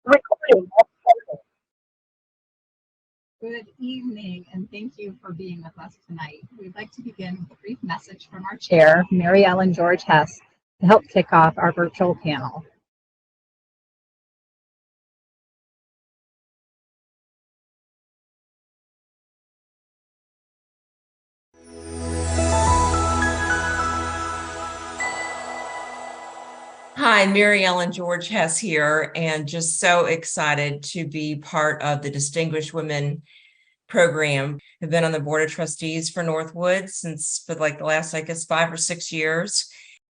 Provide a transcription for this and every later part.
Recording. Good evening, and thank you for being with us tonight. We'd like to begin with a brief message from our chair, Mary Ellen George Hess, to help kick off our virtual panel. Hi, Mary Ellen George Hess here, and just so excited to be part of the Distinguished Women program. I've been on the board of trustees for Northwood for like the last, I guess, 5 or 6 years.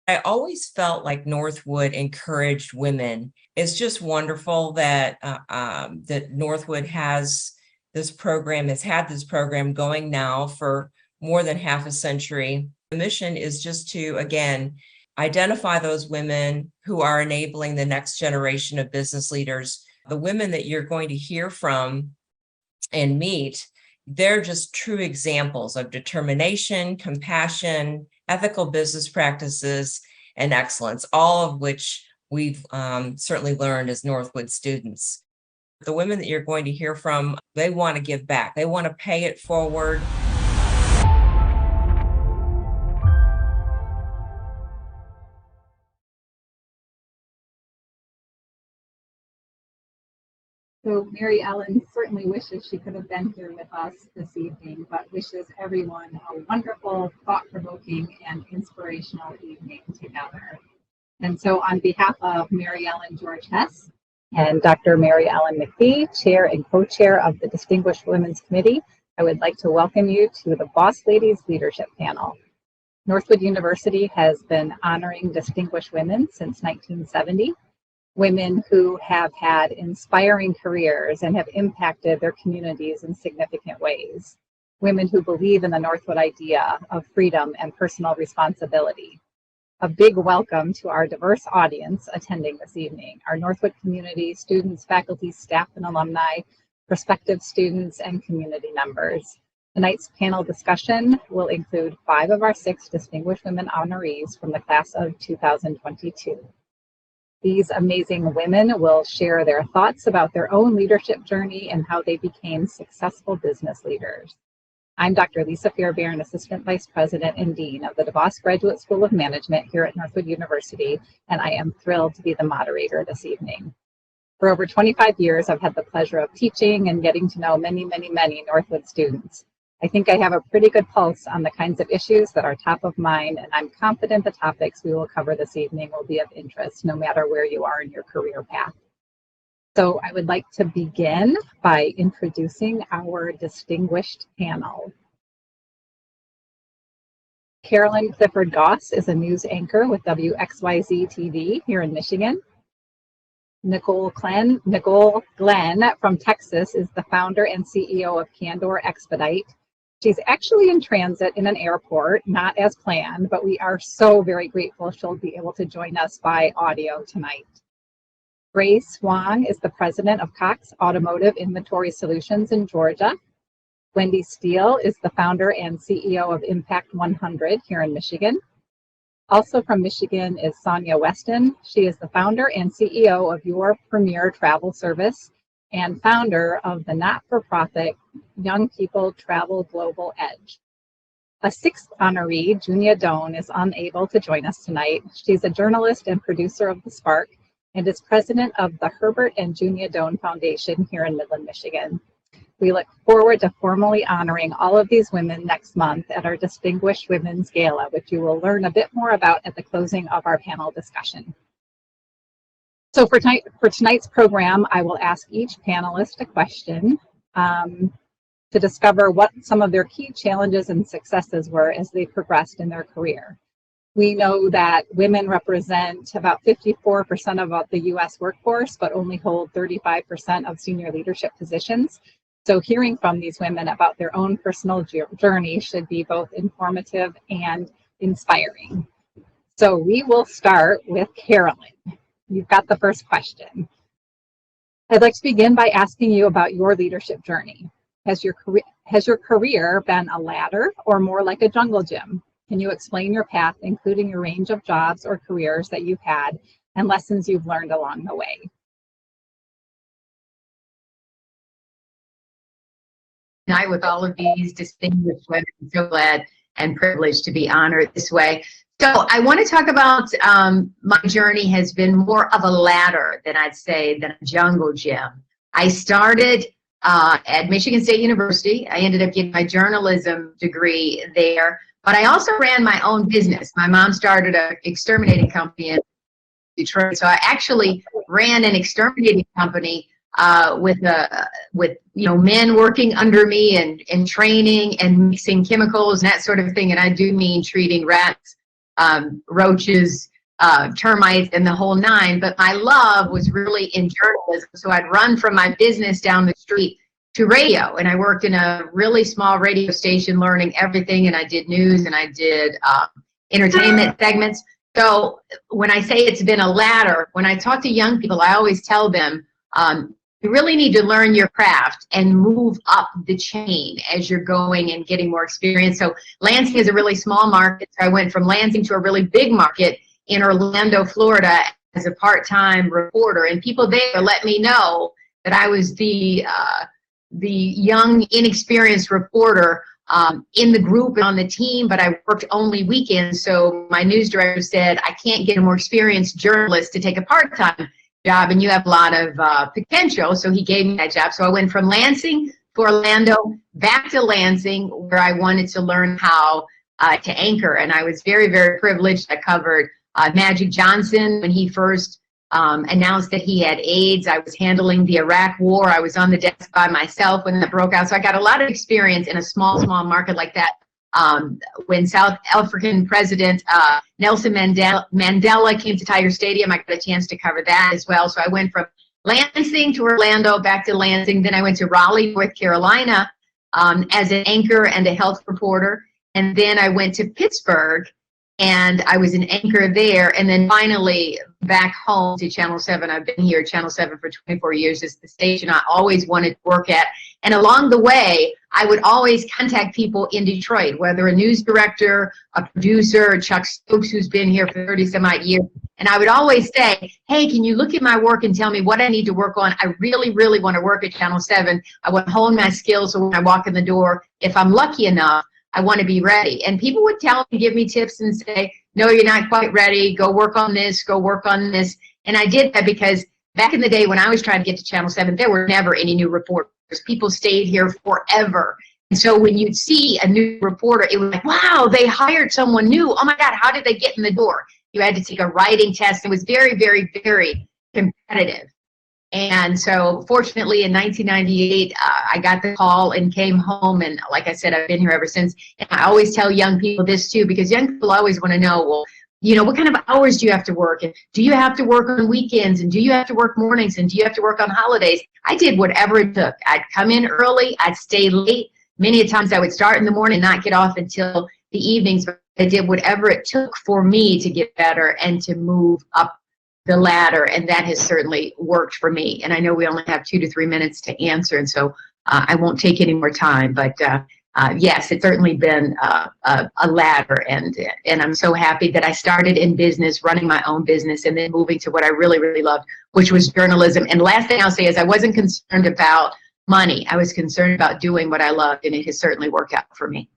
I always felt like Northwood encouraged women. It's just wonderful that that Northwood has had this program going now for more than half a century. The mission is just to, again, identify those women who are enabling the next generation of business leaders. The women that you're going to hear from and meet, they're just true examples of determination, compassion, ethical business practices, and excellence, all of which we've certainly learned as Northwood students. The women that you're going to hear from, they want to give back. They want to pay it forward. So Mary Ellen certainly wishes she could have been here with us this evening, but wishes everyone a wonderful, thought-provoking, and inspirational evening together. And so on behalf of Mary Ellen George Hess and Dr. Mary Ellen McPhee, Chair and Co-Chair of the Distinguished Women's Committee, I would like to welcome you to the Boss Ladies Leadership Panel. Northwood University has been honoring distinguished women since 1970. Women who have had inspiring careers and have impacted their communities in significant ways. Women who believe in the Northwood idea of freedom and personal responsibility. A big welcome to our diverse audience attending this evening, our Northwood community, students, faculty, staff, and alumni, prospective students, and community members. Tonight's panel discussion will include 5 of our 6 Distinguished Women honorees from the class of 2022. These amazing women will share their thoughts about their own leadership journey and how they became successful business leaders. I'm Dr. Lisa Fairbairn, Assistant Vice President and Dean of the DeVos Graduate School of Management here at Northwood University, and I am thrilled to be the moderator this evening. For over 25 years, I've had the pleasure of teaching and getting to know many Northwood students. I think I have a pretty good pulse on the kinds of issues that are top of mind, and I'm confident the topics we will cover this evening will be of interest no matter where you are in your career path. So I would like to begin by introducing our distinguished panel. Carolyn Clifford Goss is a news anchor with WXYZ TV here in Michigan. Nicole Glenn from Texas is the founder and CEO of Candor Expedite. She's actually in transit in an airport, not as planned, but we are so very grateful she'll be able to join us by audio tonight. Grace Wong is the president of Cox Automotive Inventory Solutions in Georgia. Wendy Steele is the founder and CEO of Impact 100 here in Michigan. Also from Michigan is Sonia Weston. She is the founder and CEO of Your Premier Travel Service and founder of the not-for-profit Young People Travel Global Edge. A 6th honoree, Junia Doan, is unable to join us tonight. She's a journalist and producer of The Spark and is president of the Herbert and Junia Doan Foundation here in Midland, Michigan. We look forward to formally honoring all of these women next month at our Distinguished Women's Gala, which you will learn a bit more about at the closing of our panel discussion. So for tonight's program, I will ask each panelist a question to discover what some of their key challenges and successes were as they progressed in their career. We know that women represent about 54% of the U.S. workforce, but only hold 35% of senior leadership positions. So hearing from these women about their own personal journey should be both informative and inspiring. So we will start with Carolyn. You've got the first question. I'd like to begin by asking you about your leadership journey. Has your career been a ladder or more like a jungle gym? Can you explain your path, including your range of jobs or careers that you've had and lessons you've learned along the way? night with all of these distinguished women. I'm so glad and privileged to be honored this way. So I want to talk about my journey has been more of a ladder than I'd say than a jungle gym. I started at Michigan State University. I ended up getting my journalism degree there, but I also ran my own business. My mom started an exterminating company in Detroit, so I actually ran an exterminating company with men working under me and training and mixing chemicals and that sort of thing. And I do mean treating rats, roaches, termites, and the whole nine. But my love was really in journalism. So I'd run from my business down the street to radio. And I worked in a really small radio station learning everything. And I did news and I did entertainment segments. So when I say it's been a ladder, when I talk to young people, I always tell them, you really need to learn your craft and move up the chain as you're going and getting more experience. So Lansing is a really small market. So I went from Lansing to a really big market in Orlando, Florida as a part-time reporter. And people there let me know that I was the young, inexperienced reporter in the group and on the team, but I worked only weekends. So my news director said, I can't get a more experienced journalist to take a part-time job, and you have a lot of potential. So he gave me that job. So I went from Lansing to Orlando, back to Lansing, where I wanted to learn how to anchor. And I was very, very privileged. I covered Magic Johnson when he first announced that he had AIDS. I was handling the Iraq War. I was on the desk by myself when that broke out. So I got a lot of experience in a small market like that. When South African President Nelson Mandela came to Tiger Stadium, I got a chance to cover that as well. So I went from Lansing to Orlando, back to Lansing. Then I went to Raleigh, North Carolina as an anchor and a health reporter. And then I went to Pittsburgh and I was an anchor there. And then finally back home to Channel 7. I've been here at Channel 7 for 24 years. It's the station I always wanted to work at. And along the way, I would always contact people in Detroit, whether a news director, a producer, Chuck Stokes, who's been here for 30 some odd years. And I would always say, hey, can you look at my work and tell me what I need to work on? I really, really want to work at Channel 7. I want to hone my skills so when I walk in the door, if I'm lucky enough, I want to be ready. And people would tell me, give me tips and say, no, you're not quite ready. Go work on this. Go work on this. And I did that because back in the day when I was trying to get to Channel 7, there were never any new reporters. People stayed here forever. And so when you'd see a new reporter, it was like, wow, they hired someone new. Oh my God, how did they get in the door? You had to take a writing test. It was very, very, very competitive. And so fortunately in 1998, I got the call and came home. And like I said, I've been here ever since. And I always tell young people this too, because young people always want to know, well, you know, what kind of hours do you have to work? And do you have to work on weekends? And do you have to work mornings? And do you have to work on holidays? I did whatever it took. I'd come in early. I'd stay late. Many times I would start in the morning and not get off until the evenings. But I did whatever it took for me to get better and to move up the ladder. And that has certainly worked for me. And I know we only have 2 to 3 minutes to answer. And so I won't take any more time. But yes, it's certainly been a ladder, and I'm so happy that I started in business, running my own business, and then moving to what I really, really loved, which was journalism. And last thing I'll say is I wasn't concerned about money. I was concerned about doing what I loved, and it has certainly worked out for me.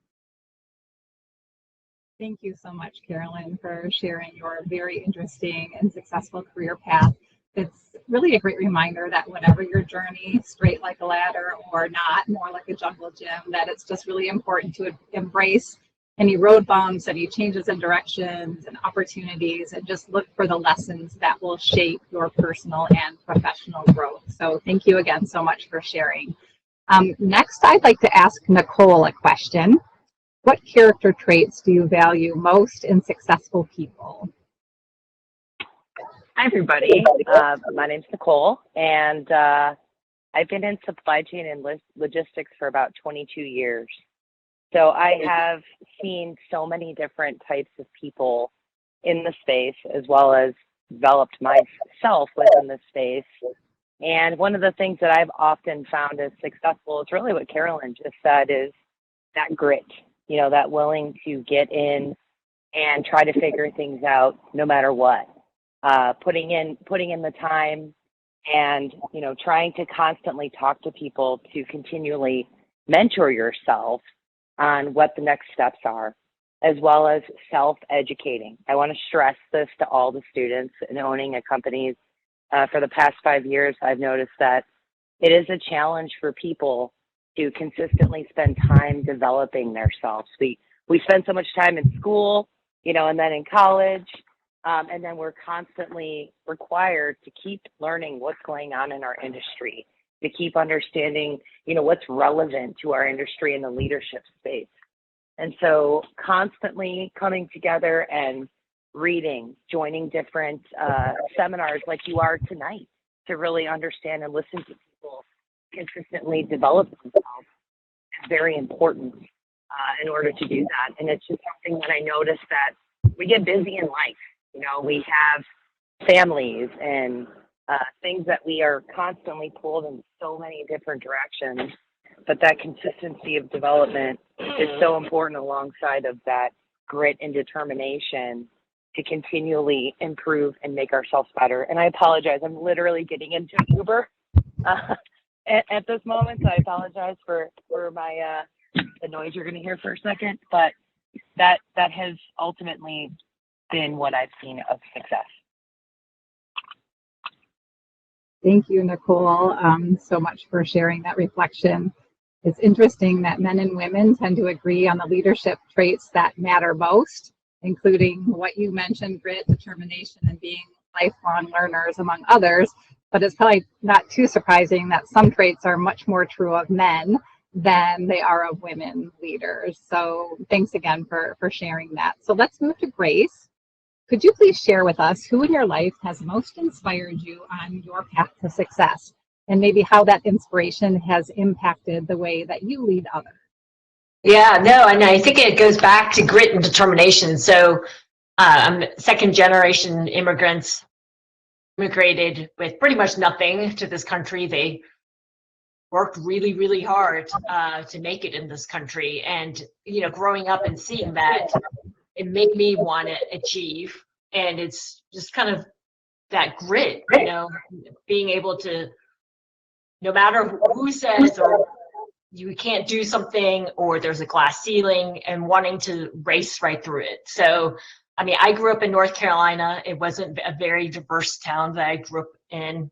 Thank you so much, Carolyn, for sharing your very interesting and successful career path. It's really a great reminder that whatever your journey, straight like a ladder or not, more like a jungle gym, that it's just really important to embrace any road bumps, any changes in directions and opportunities, and just look for the lessons that will shape your personal and professional growth. So thank you again so much for sharing. Next, I'd like to ask Nicole a question. What character traits do you value most in successful people? Hi, everybody. My name's Nicole, and I've been in supply chain and logistics for about 22 years. So I have seen so many different types of people in the space, as well as developed myself within the space. And one of the things that I've often found is successful is really what Carolyn just said, is that grit, you know, that willing to get in and try to figure things out no matter what. Putting in the time and, you know, trying to constantly talk to people to continually mentor yourself on what the next steps are, as well as self-educating. I want to stress this to all the students in owning a company. For the past 5 years, I've noticed that it is a challenge for people to consistently spend time developing themselves. We spend so much time in school, and then in college, and then we're constantly required to keep learning what's going on in our industry, to keep understanding, what's relevant to our industry in the leadership space. And so constantly coming together and reading, joining different seminars like you are tonight to really understand and listen to people consistently develop themselves is very important in order to do that. And it's just something that I noticed that we get busy in life. We have families and things that we are constantly pulled in so many different directions. But that consistency of development is so important alongside of that grit and determination to continually improve and make ourselves better. And I apologize, I'm literally getting into an Uber at this moment, so I apologize for my the noise you're going to hear for a second. But that has ultimately been what I've seen of success. Thank you, Nicole, so much for sharing that reflection. It's interesting that men and women tend to agree on the leadership traits that matter most, including what you mentioned, grit, determination, and being lifelong learners, among others. But it's probably not too surprising that some traits are much more true of men than they are of women leaders. So thanks again for sharing that. So let's move to Grace. Could you please share with us who in your life has most inspired you on your path to success, and maybe how that inspiration has impacted the way that you lead others? Yeah, no, and I think it goes back to grit and determination. So I'm second generation immigrants, immigrated with pretty much nothing to this country. They worked really, really hard to make it in this country. And, growing up and seeing that, it made me want to achieve. And it's just kind of that grit, being able to, no matter who says or you can't do something or there's a glass ceiling, and wanting to race right through it. So, I grew up in North Carolina. It wasn't a very diverse town that I grew up in.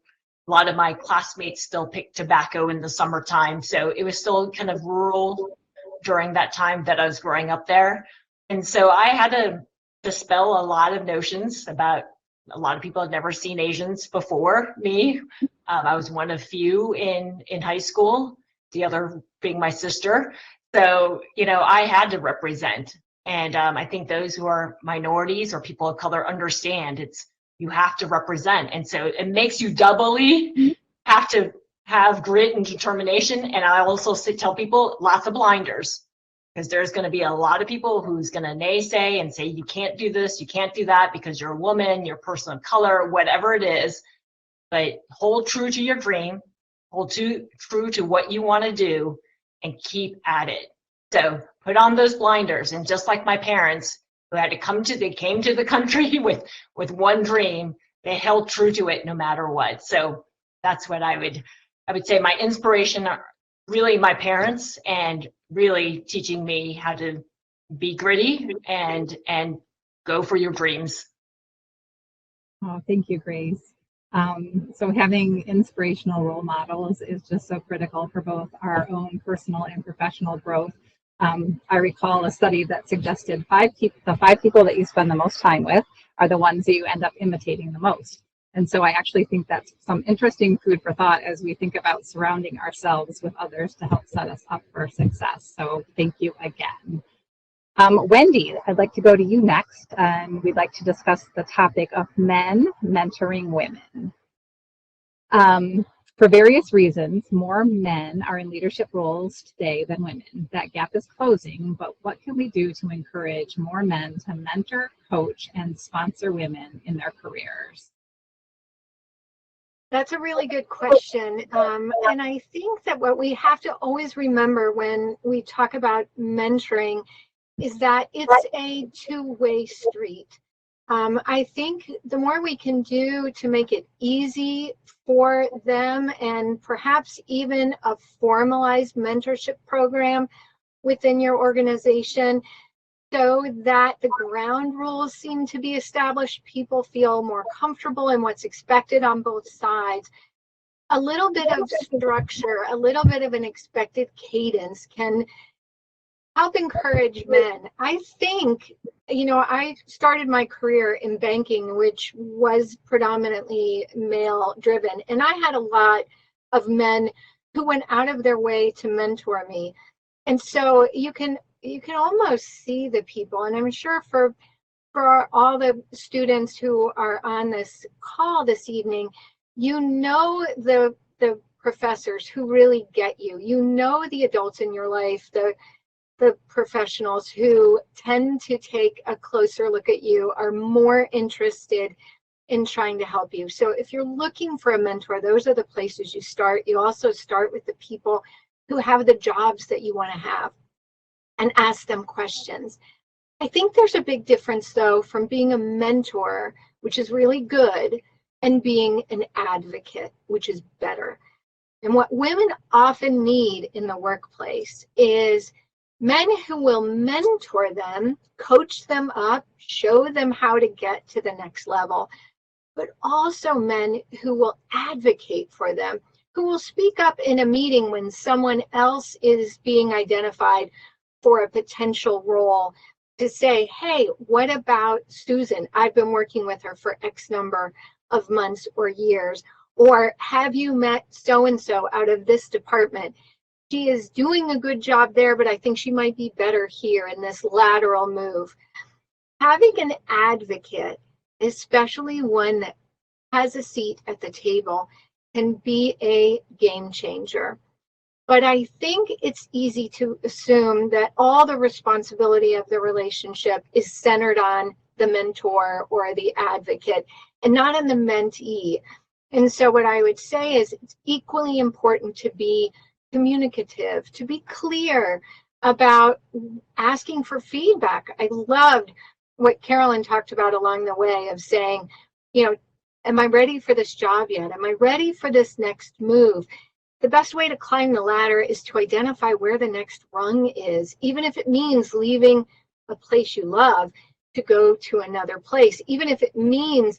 A lot of my classmates still picked tobacco in the summertime. So it was still kind of rural during that time that I was growing up there. And so I had to dispel a lot of notions about a lot of people had never seen Asians before me. I was one of few in high school, the other being my sister. So, I had to represent. And I think those who are minorities or people of color understand you have to represent. And so it makes you doubly have to have grit and determination. And I also tell people lots of blinders, because there's going to be a lot of people who's going to naysay and say, you can't do this, you can't do that because you're a woman, you're a person of color, whatever it is. But hold true to your dream, hold true to what you want to do, and keep at it. So put on those blinders. And just like my parents who had to they came to the country with one dream, they held true to it no matter what. So that's what I would say my inspiration are really my parents, and really teaching me how to be gritty and go for your dreams. Oh, thank you, Grace. So having inspirational role models is just so critical for both our own personal and professional growth. I recall a study that suggested the five people that you spend the most time with are the ones that you end up imitating the most. And so I actually think that's some interesting food for thought as we think about surrounding ourselves with others to help set us up for success. So thank you again. Wendy, I'd like to go to you next, and we'd like to discuss the topic of men mentoring women. For various reasons, more men are in leadership roles today than women. That gap is closing, but what can we do to encourage more men to mentor, coach, and sponsor women in their careers? That's a really good question. And I think that what we have to always remember when we talk about mentoring is that it's a two-way street. I think the more we can do to make it easy for them, and perhaps even a formalized mentorship program within your organization, so that the ground rules seem to be established, people feel more comfortable in what's expected on both sides. A little bit of structure, a little bit of an expected cadence can help encourage men. I think, I started my career in banking, which was predominantly male driven, and I had a lot of men who went out of their way to mentor me. And so you can almost see the people, and I'm sure for all the students who are on this call this evening, the professors who really get you. You know the adults in your life, the professionals who tend to take a closer look at you, are more interested in trying to help you. So if you're looking for a mentor, those are the places you start. You also start with the people who have the jobs that you want to have and ask them questions. I think there's a big difference, though, from being a mentor, which is really good, and being an advocate, which is better. And what women often need in the workplace is men who will mentor them, coach them up, show them how to get to the next level, but also men who will advocate for them, who will speak up in a meeting when someone else is being identified for a potential role, to say, hey, what about Susan? I've been working with her for X number of months or years. Or have you met so-and-so out of this department? She is doing a good job there, but I think she might be better here in this lateral move. Having an advocate, especially one that has a seat at the table, can be a game changer. But I think it's easy to assume that all the responsibility of the relationship is centered on the mentor or the advocate and not on the mentee. And so what I would say is it's equally important to be communicative, to be clear about asking for feedback. I loved what Carolyn talked about along the way of saying, am I ready for this job yet? Am I ready for this next move? The best way to climb the ladder is to identify where the next rung is, even if it means leaving a place you love to go to another place, even if it means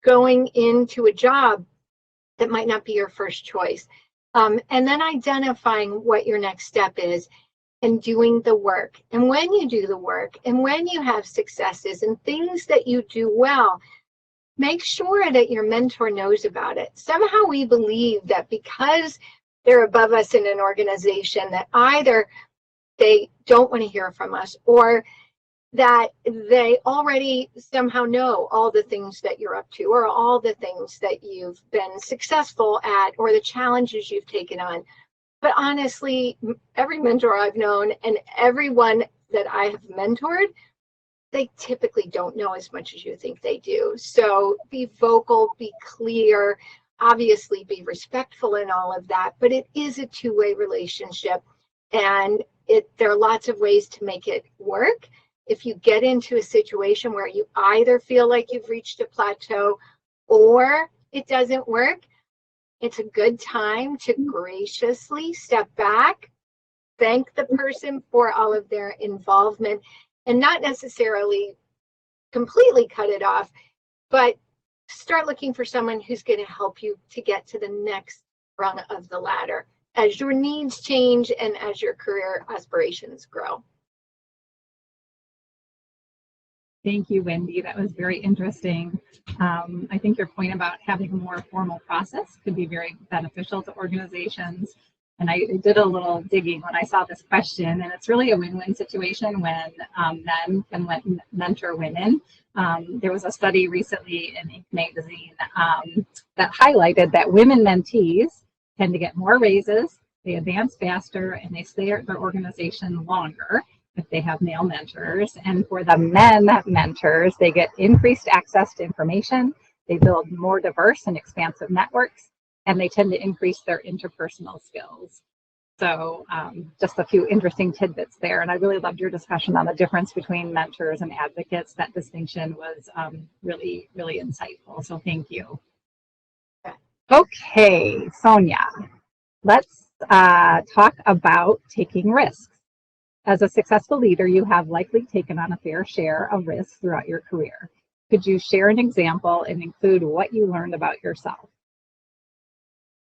going into a job that might not be your first choice. And then identifying what your next step is and doing the work. And when you do the work and when you have successes and things that you do well, make sure that your mentor knows about it. Somehow we believe that because they're above us in an organization, that either they don't want to hear from us or that they already somehow know all the things that you're up to or all the things that you've been successful at or the challenges you've taken on. But honestly, every mentor I've known and everyone that I have mentored, they typically don't know as much as you think they do. So be vocal, be clear, obviously be respectful in all of that, but it is a two-way relationship, and there are lots of ways to make it work. If you get into a situation where you either feel like you've reached a plateau or it doesn't work, it's a good time to graciously step back, thank the person for all of their involvement, and not necessarily completely cut it off, but start looking for someone who's going to help you to get to the next rung of the ladder as your needs change and as your career aspirations grow. Thank you, Wendy. That was very interesting. I think your point about having a more formal process could be very beneficial to organizations. And I did a little digging when I saw this question, and it's really a win-win situation when men can mentor women. There was a study recently in Inc. magazine that highlighted that women mentees tend to get more raises, they advance faster, and they stay at their organization longer if they have male mentors. And for the men mentors, they get increased access to information, they build more diverse and expansive networks, and they tend to increase their interpersonal skills. So just a few interesting tidbits there. And I really loved your discussion on the difference between mentors and advocates. That distinction was really, really insightful. So thank you. Okay, Sonia, let's talk about taking risks. As a successful leader, you have likely taken on a fair share of risks throughout your career. Could you share an example and include what you learned about yourself?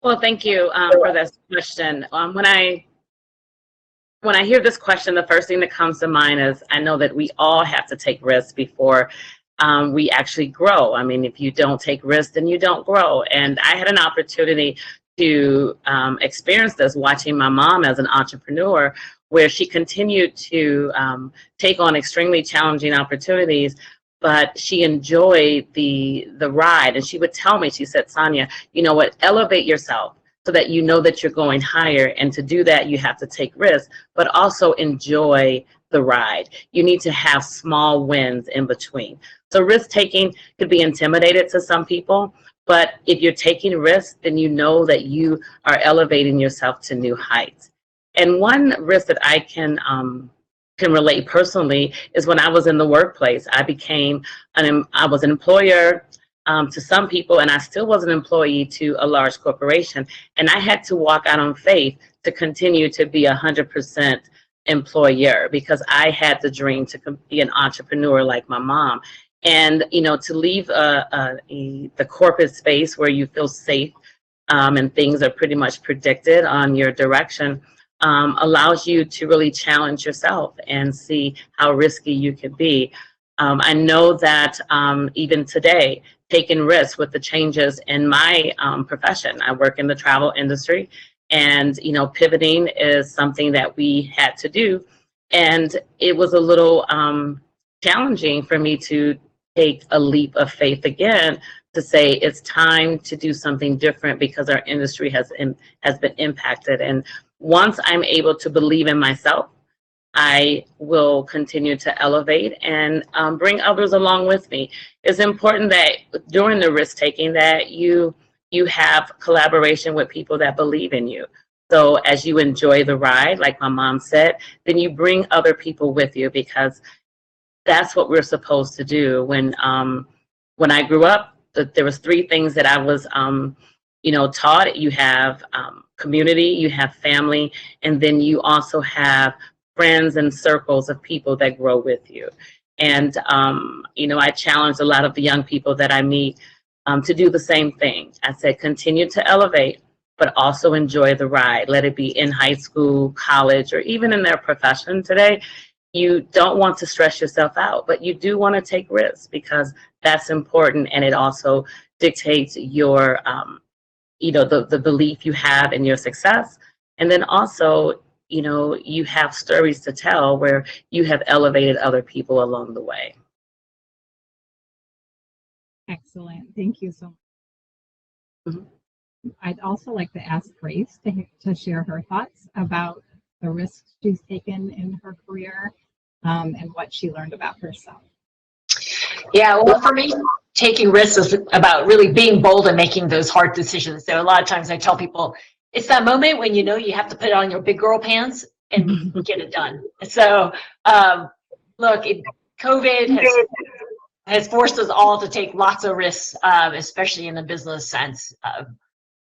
Well, thank you for this question. When I hear this question, the first thing that comes to mind is I know that we all have to take risks before we actually grow. I mean, if you don't take risks, then you don't grow. And I had an opportunity to experience this watching my mom as an entrepreneur, where she continued to take on extremely challenging opportunities, but she enjoyed the ride. And she would tell me, she said, Sonia, you know what, elevate yourself so that you know that you're going higher. And to do that, you have to take risks, but also enjoy the ride. You need to have small wins in between. So risk taking could be intimidated to some people, but if you're taking risks, then you know that you are elevating yourself to new heights. And one risk that I can relate personally is when I was in the workplace. I was an employer to some people, and I still was an employee to a large corporation. And I had to walk out on faith to continue to be 100% employer, because I had the dream to be an entrepreneur like my mom. And, you know, to leave the corporate space where you feel safe and things are pretty much predicted on your direction allows you to really challenge yourself and see how risky you could be. I know that even today, taking risks with the changes in my profession, I work in the travel industry, and, you know, pivoting is something that we had to do. And it was a little challenging for me to take a leap of faith again, to say it's time to do something different because our industry has been impacted. And once I'm able to believe in myself, I will continue to elevate and bring others along with me. It's important that during the risk taking that you have collaboration with people that believe in you. So as you enjoy the ride, like my mom said, then you bring other people with you, because that's what we're supposed to do. When I grew up, there was three things that I was taught. You have community, you have family, and then you also have friends and circles of people that grow with you. And I challenge a lot of the young people that I meet to do the same thing. I said, continue to elevate, but also enjoy the ride. Let it be in high school, college, or even in their profession today. You don't want to stress yourself out, but you do want to take risks, because that's important, and it also dictates your, the belief you have in your success. And then also, you have stories to tell where you have elevated other people along the way. Excellent. Thank you so much. Mm-hmm. I'd also like to ask Grace to share her thoughts about the risks she's taken in her career and what she learned about herself. Yeah, well, for me, taking risks is about really being bold and making those hard decisions. So a lot of times I tell people, it's that moment when you know you have to put on your big girl pants and get it done. So look, COVID has forced us all to take lots of risks, especially in the business sense.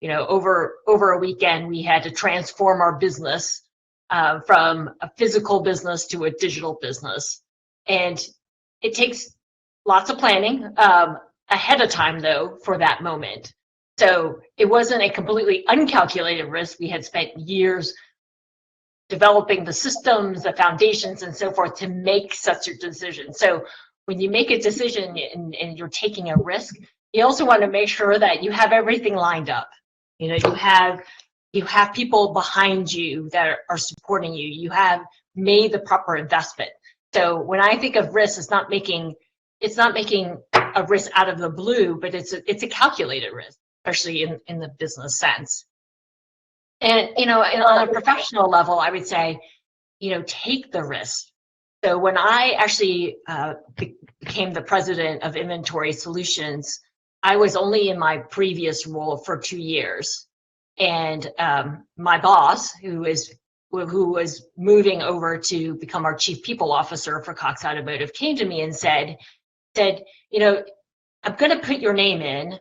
Over a weekend, we had to transform our business from a physical business to a digital business. And it takes lots of planning ahead of time, though, for that moment. So it wasn't a completely uncalculated risk. We had spent years developing the systems, the foundations, and so forth to make such a decision. So when you make a decision and you're taking a risk, you also want to make sure that you have everything lined up. You have people behind you that are supporting you. You have made the proper investment. So when I think of risk, it's not making a risk out of the blue, but it's a calculated risk, especially in the business sense. And on a professional level, I would say, take the risk. So when I actually became the president of Inventory Solutions, I was only in my previous role for 2 years. And my boss, who is who was moving over to become our chief people officer for Cox Automotive, came to me and said, you know, I'm going to put your name in.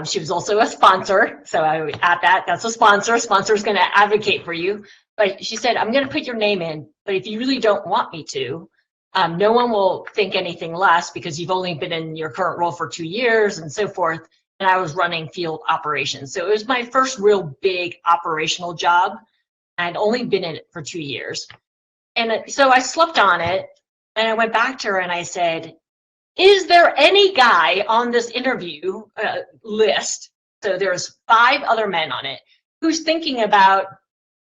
She was also a sponsor, so I would add that's a sponsor. Sponsor is going to advocate for you. But she said, I'm going to put your name in, but if you really don't want me to, no one will think anything less because you've only been in your current role for 2 years and so forth. And I was running field operations. So it was my first real big operational job. I'd only been in it for 2 years. And so I slept on it and I went back to her and I said, is there any guy on this interview list, so there's 5 other men on it, who's thinking about,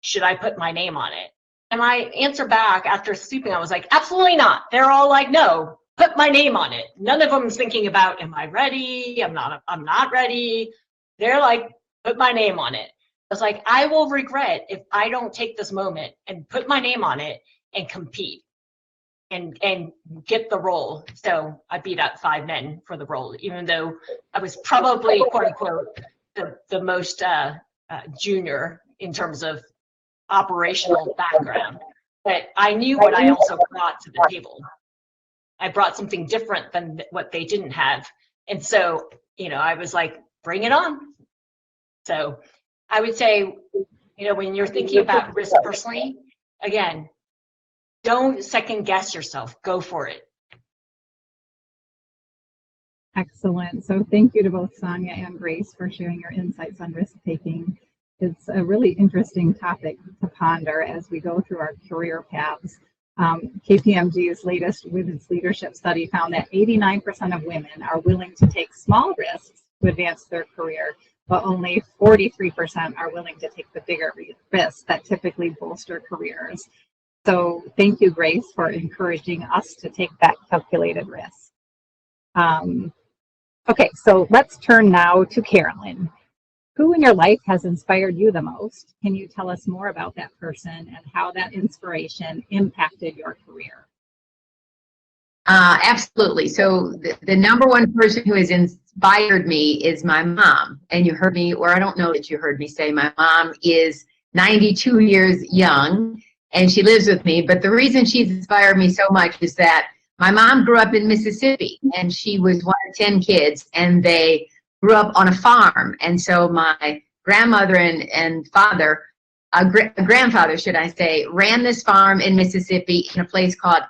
should I put my name on it? And my answer back after sleeping, I was like, absolutely not. They're all like, no, put my name on it. None of them's thinking about, am I ready? I'm not ready. They're like, put my name on it. I was like, I will regret if I don't take this moment and put my name on it and compete and get the role. So I beat out 5 men for the role, even though I was probably, quote unquote, the most junior in terms of operational background. But I knew what I also brought to the table. I brought something different than what they didn't have. And so, you know, I was like, bring it on. So I would say, you know, when you're thinking about risk personally, again, don't second guess yourself. Go for it. Excellent. So thank you to both Sonia and Grace for sharing your insights on risk taking. It's a really interesting topic to ponder as we go through our career paths. KPMG's latest women's leadership study found that 89% of women are willing to take small risks to advance their career, but only 43% are willing to take the bigger risks that typically bolster careers. So thank you, Grace, for encouraging us to take that calculated risk. Okay, so let's turn now to Carolyn. Who in your life has inspired you the most? Can you tell us more about that person and how that inspiration impacted your career? Absolutely. So the number one person who has inspired me is my mom. And you heard me, or I don't know that you heard me say, my mom is 92 years young and she lives with me. But the reason she's inspired me so much is that my mom grew up in Mississippi and she was one of 10 kids and they grew up on a farm. And so my grandmother and father, grandfather, should I say, ran this farm in Mississippi in a place called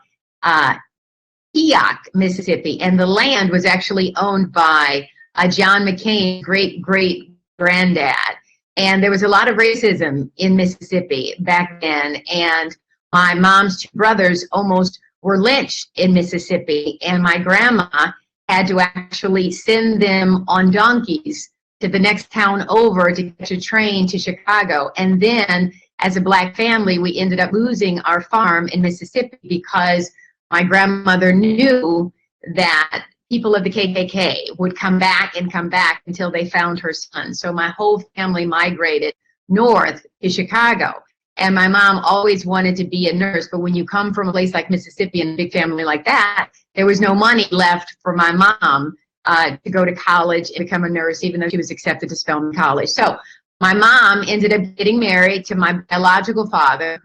Keokuk, Mississippi. And the land was actually owned by John McCain's great-great-granddad. And there was a lot of racism in Mississippi back then. And my mom's 2 brothers almost were lynched in Mississippi. And my grandma had to actually send them on donkeys to the next town over to catch a train to Chicago. And then as a Black family, we ended up losing our farm in Mississippi because my grandmother knew that people of the KKK would come back until they found her son. So my whole family migrated north to Chicago. And my mom always wanted to be a nurse. But when you come from a place like Mississippi and a big family like that, there was no money left for my mom to go to college and become a nurse, even though she was accepted to Spelman College. So my mom ended up getting married to my biological father,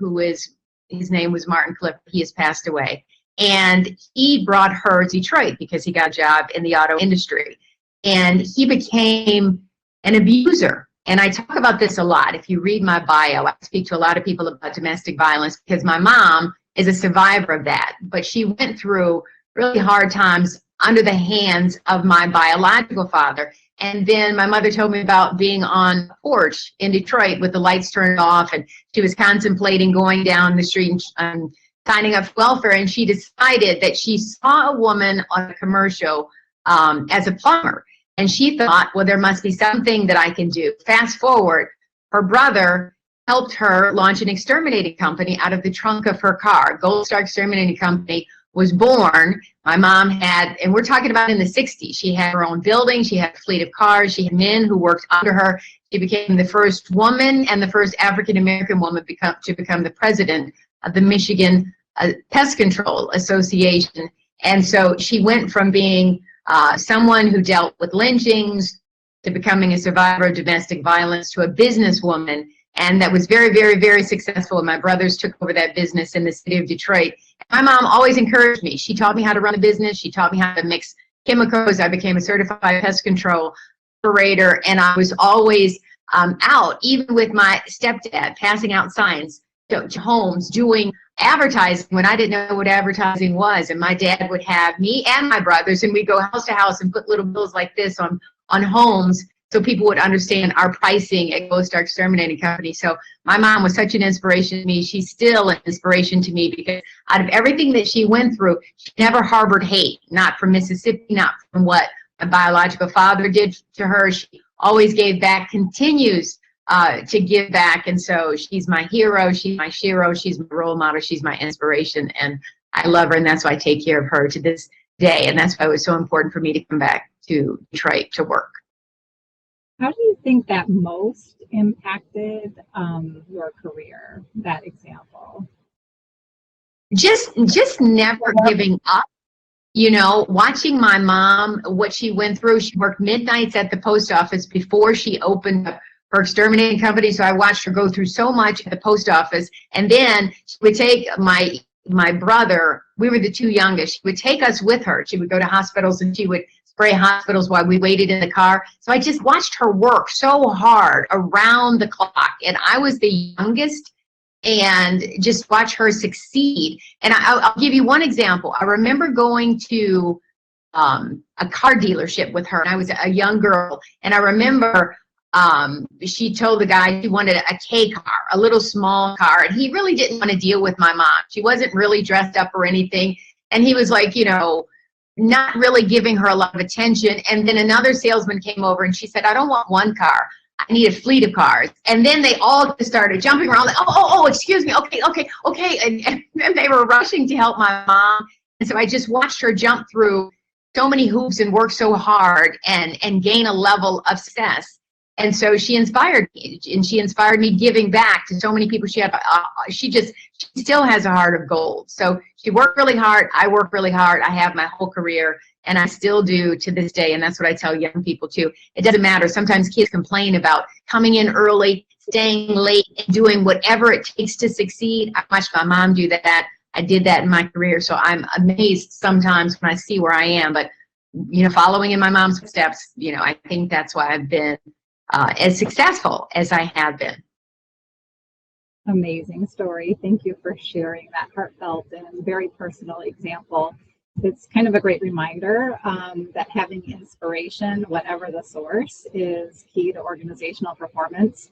his name was Martin Cliff. He has passed away. And he brought her to Detroit because he got a job in the auto industry. And he became an abuser. And I talk about this a lot. If you read my bio, I speak to a lot of people about domestic violence because my mom is a survivor of that. But she went through really hard times under the hands of my biological father. And then my mother told me about being on a porch in Detroit with the lights turned off, and she was contemplating going down the street and signing up for welfare, and she decided that she saw a woman on a commercial as a plumber. And she thought, well, there must be something that I can do. Fast forward, her brother helped her launch an exterminating company out of the trunk of her car. Gold Star Exterminating Company was born. My mom had, and we're talking about in the 60s, she had her own building, she had a fleet of cars, she had men who worked under her. She became the first woman and the first African-American woman to become the president of the Michigan Pest Control Association. And so she went from being someone who dealt with lynchings to becoming a survivor of domestic violence to a businesswoman. and that was very, very, very successful. And my brothers took over that business in the city of Detroit. My mom always encouraged me. She taught me how to run a business. She taught me how to mix chemicals. I became a certified pest control operator, and I was always out, even with my stepdad, passing out signs to homes, doing advertising when I didn't know what advertising was. And my dad would have me and my brothers, and we'd go house to house and put little bills like this on homes so people would understand our pricing at Gold Star Exterminating Company. So my mom was such an inspiration to me. She's still an inspiration to me because out of everything that she went through, she never harbored hate, not from Mississippi, not from what my biological father did to her. She always gave back, continues to give back. And so she's my hero, she's my shero, she's my role model, she's my inspiration. And I love her, and that's why I take care of her to this day. And that's why it was so important for me to come back to Detroit to work. How do you think that most impacted your career, that example? Just never giving up. You know, watching my mom, what she went through. She worked midnights at the post office before she opened up her exterminating company. So I watched her go through so much at the post office. And then she would take my brother, we were the two youngest, she would take us with her. She would go to hospitals and she would spray hospitals while we waited in the car. So I just watched her work so hard around the clock. And I was the youngest, and just watch her succeed. And I'll give you one example. I remember going to a car dealership with her, and I was a young girl. And I remember she told the guy she wanted a K car, a little small car. And he really didn't want to deal with my mom. She wasn't really dressed up or anything. And he was like, you know, not really giving her a lot of attention. And then another salesman came over and she said, I don't want one car. I need a fleet of cars. And then they all just started jumping around, like, oh, excuse me, okay. And they were rushing to help my mom. And so I just watched her jump through so many hoops and work so hard and gain a level of success. And so she inspired me, and she inspired me giving back to so many people. She still has a heart of gold. So she worked really hard. I worked really hard. I have my whole career, and I still do to this day. And that's what I tell young people too. It doesn't matter. Sometimes kids complain about coming in early, staying late, and doing whatever it takes to succeed. I watched my mom do that. I did that in my career. So I'm amazed sometimes when I see where I am. But, you know, following in my mom's footsteps, you know, I think that's why I've been as successful as I have been. Amazing story. Thank you for sharing that heartfelt and very personal example. It's kind of a great reminder that having inspiration, whatever the source, is key to organizational performance.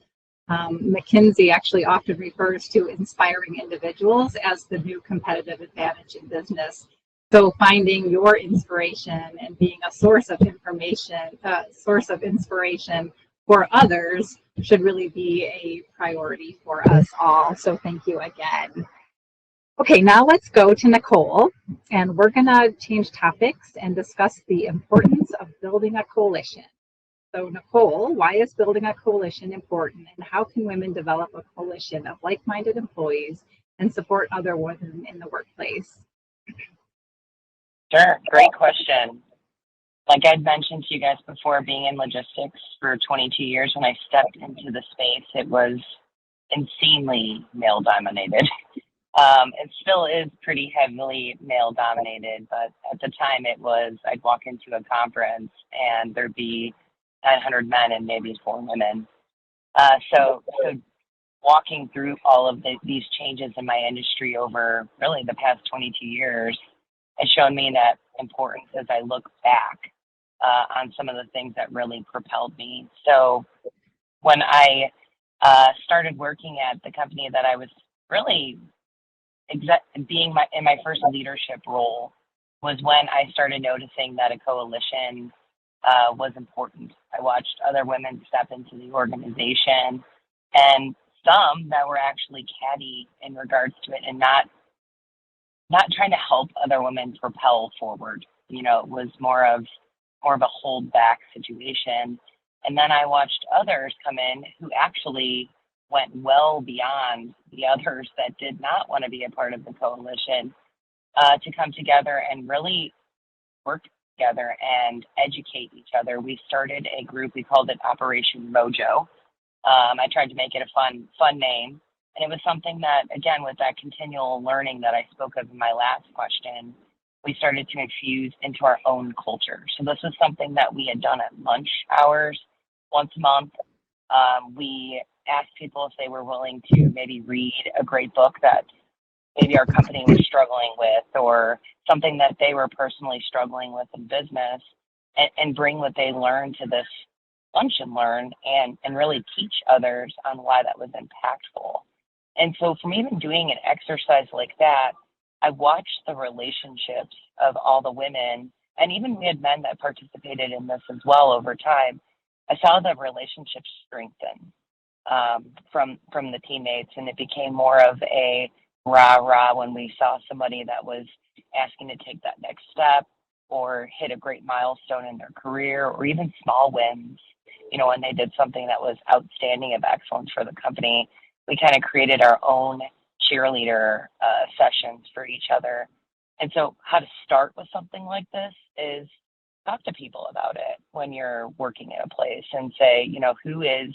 McKinsey actually often refers to inspiring individuals as the new competitive advantage in business. So finding your inspiration and being a source of inspiration for others should really be a priority for us all. So thank you again. Okay, now let's go to Nicole, and we're going to change topics and discuss the importance of building a coalition. So Nicole, why is building a coalition important, and how can women develop a coalition of like-minded employees and support other women in the workplace? Sure, great question. Like I'd mentioned to you guys before, being in logistics for 22 years, when I stepped into the space, it was insanely male-dominated. It still is pretty heavily male-dominated, but at the time it was, I'd walk into a conference and there'd be 900 men and maybe 4 women. So walking through all of these changes in my industry over really the past 22 years has shown me that importance as I look back on some of the things that really propelled me. So when I started working at the company that I was really being in my first leadership role, was when I started noticing that a coalition was important. I watched other women step into the organization, and some that were actually catty in regards to it and not trying to help other women propel forward. You know, it was more of a hold back situation. And then I watched others come in who actually went well beyond the others that did not want to be a part of the coalition, to come together and really work together and educate each other. We started a group, we called it Operation Mojo. I tried to make it a fun name. And it was something that, again, with that continual learning that I spoke of in my last question, we started to infuse into our own culture. So this was something that we had done at lunch hours once a month. We asked people if they were willing to maybe read a great book that maybe our company was struggling with, or something that they were personally struggling with in business, and bring what they learned to this lunch and learn, and really teach others on why that was impactful. And so from even doing an exercise like that, I watched the relationships of all the women, and even we had men that participated in this as well over time. I saw the relationships strengthen from the teammates, and it became more of a rah-rah when we saw somebody that was asking to take that next step or hit a great milestone in their career, or even small wins. You know, when they did something that was outstanding of excellence for the company, we kind of created our own cheerleader sessions for each other. And so how to start with something like this is talk to people about it when you're working in a place, and say, you know, who is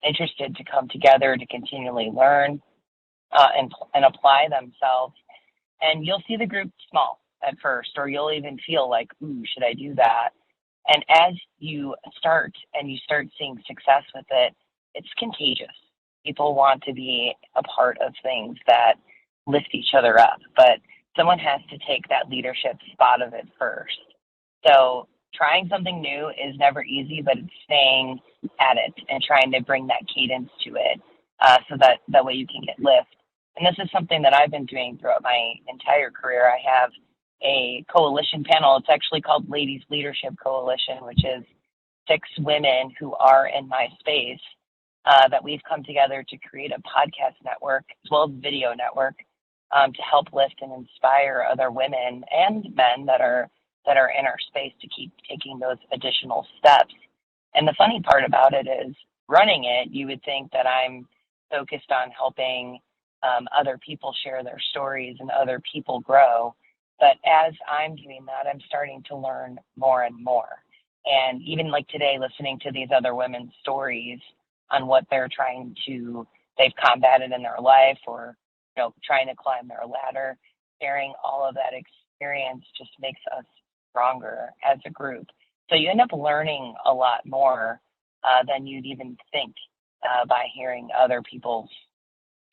interested to come together to continually learn and apply themselves. And you'll see the group small at first, or you'll even feel like, ooh, should I do that? And as you start seeing success with it, it's contagious. People want to be a part of things that lift each other up, but someone has to take that leadership spot of it first. So trying something new is never easy, but it's staying at it and trying to bring that cadence to it, so that way you can get lift. And this is something that I've been doing throughout my entire career. I have a coalition panel. It's actually called Ladies Leadership Coalition, which is 6 women who are in my space, that we've come together to create a podcast network as well as video network, to help lift and inspire other women and men that are in our space to keep taking those additional steps. And the funny part about it is, running it, you would think that I'm focused on helping other people share their stories and other people grow. But as I'm doing that, I'm starting to learn more and more. And even like today, listening to these other women's stories on what they've combated in their life, or, you know, trying to climb their ladder, sharing all of that experience just makes us stronger as a group. So you end up learning a lot more than you'd even think by hearing other people's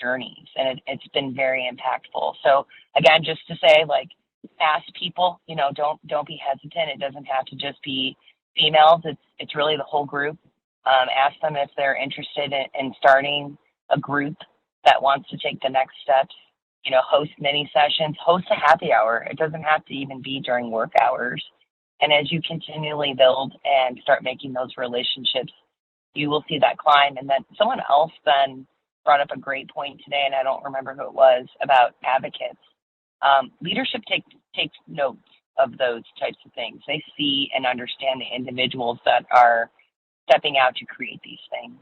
journeys. And it's been very impactful. So again, just to say, like, ask people, you know, don't be hesitant. It doesn't have to just be females. It's really the whole group. Ask them if they're interested in starting a group that wants to take the next steps. You know, host mini sessions, host a happy hour. It doesn't have to even be during work hours. And as you continually build and start making those relationships, you will see that climb. And then someone else then brought up a great point today, and I don't remember who it was, about advocates. Leadership takes notes of those types of things. They see and understand the individuals that are stepping out to create these things.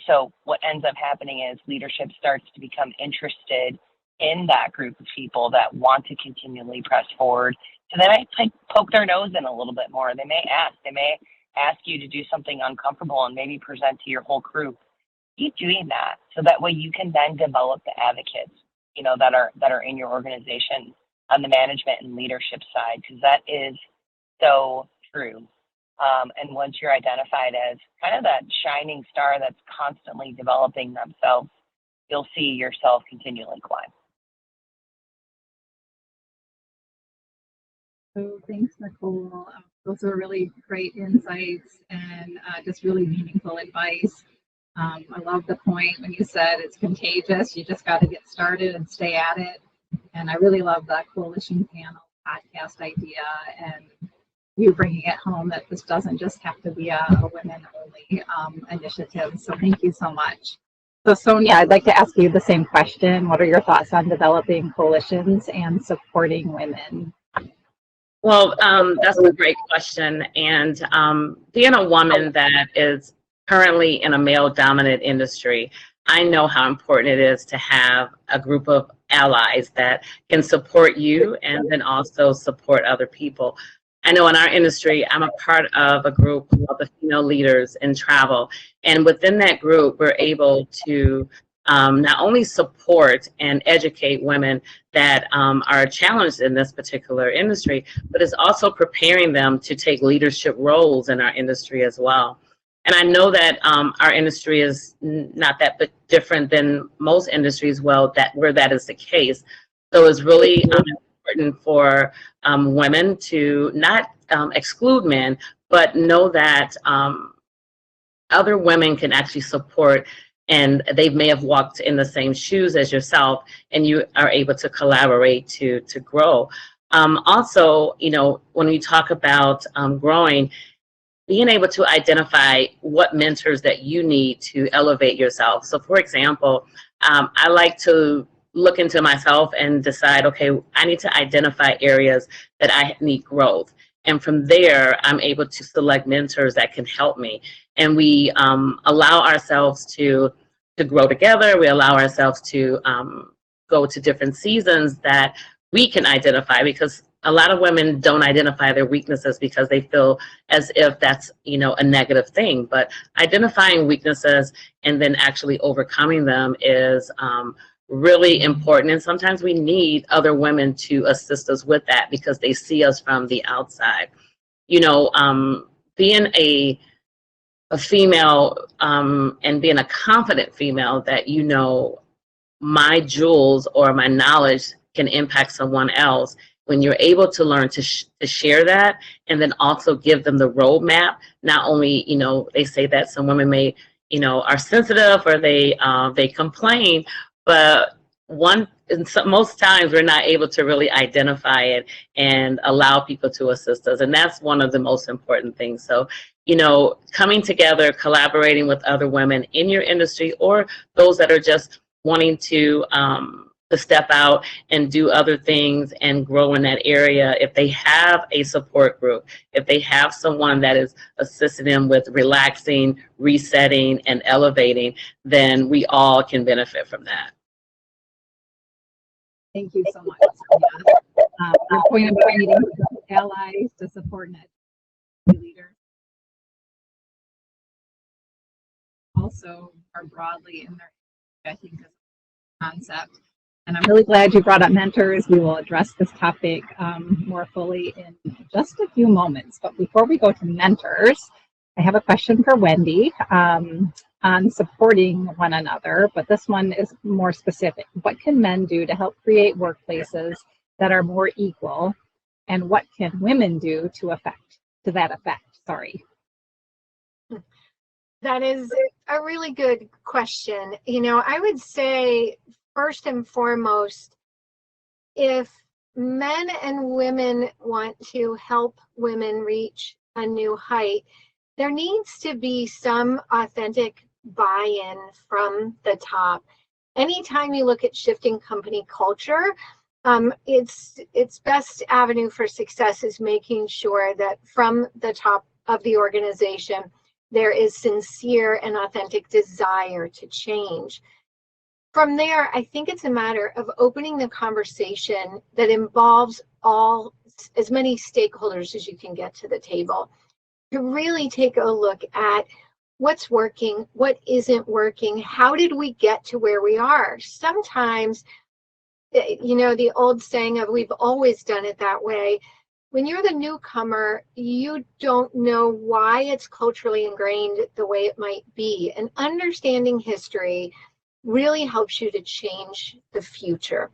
So what ends up happening is leadership starts to become interested in that group of people that want to continually press forward. So they might poke their nose in a little bit more. They may ask you to do something uncomfortable and maybe present to your whole group. Keep doing that, so that way you can then develop the advocates, you know, that are in your organization on the management and leadership side, because that is so true. And once you're identified as kind of that shining star that's constantly developing themselves, you'll see yourself continually climb. So thanks, Nicole. Those are really great insights and just really meaningful advice. I love the point when you said it's contagious. You just got to get started and stay at it. And I really love that coalition panel podcast idea, and you bringing it home that this doesn't just have to be a women-only initiative. So thank you so much. So Sonia, I'd like to ask you the same question. What are your thoughts on developing coalitions and supporting women? Well, that's a great question. And being a woman that is currently in a male-dominant industry, I know how important it is to have a group of allies that can support you and then also support other people. I know in our industry, I'm a part of a group called the Female Leaders in Travel. And within that group, we're able to not only support and educate women that are challenged in this particular industry, but it's also preparing them to take leadership roles in our industry as well. And I know that our industry is not that bit different than most industries, well, where that is the case. So it's really important for women to not exclude men, but know that other women can actually support, and they may have walked in the same shoes as yourself, and you are able to collaborate to grow. Also, you know, when we talk about growing, being able to identify what mentors that you need to elevate yourself. So for example, I like to look into myself and decide, okay, I need to identify areas that I need growth. And from there, I'm able to select mentors that can help me. And we allow ourselves to grow together. We allow ourselves to go to different seasons that we can identify, because a lot of women don't identify their weaknesses because they feel as if that's, you know, a negative thing. But identifying weaknesses and then actually overcoming them is really important. And sometimes we need other women to assist us with that because they see us from the outside. You know, being a female and being a confident female that, you know, my jewels or my knowledge can impact someone else. When you're able to learn to share that, and then also give them the roadmap, not only, you know, they say that some women may, you know, are sensitive or they complain, but most times we're not able to really identify it and allow people to assist us. And that's one of the most important things. So, you know, coming together, collaborating with other women in your industry, or those that are just wanting to step out and do other things and grow in that area. If they have a support group, if they have someone that is assisting them with relaxing, resetting, and elevating, then we all can benefit from that. Thank you so much, Sonia. Your point about needing allies to support leaders. Also, more broadly in their, I think, is a concept. And I'm really glad you brought up mentors. We will address this topic more fully in just a few moments. But before we go to mentors, I have a question for Wendy on supporting one another. But this one is more specific. What can men do to help create workplaces that are more equal? And what can women do to that effect? Sorry. That is a really good question. You know, I would say, first and foremost, if men and women want to help women reach a new height, there needs to be some authentic buy-in from the top. Anytime you look at shifting company culture, its best avenue for success is making sure that from the top of the organization, there is sincere and authentic desire to change. From there, I think it's a matter of opening the conversation that involves as many stakeholders as you can get to the table, to really take a look at what's working, what isn't working, how did we get to where we are? Sometimes, you know, the old saying of we've always done it that way. When you're the newcomer, you don't know why it's culturally ingrained the way it might be. And understanding history really helps you to change the future.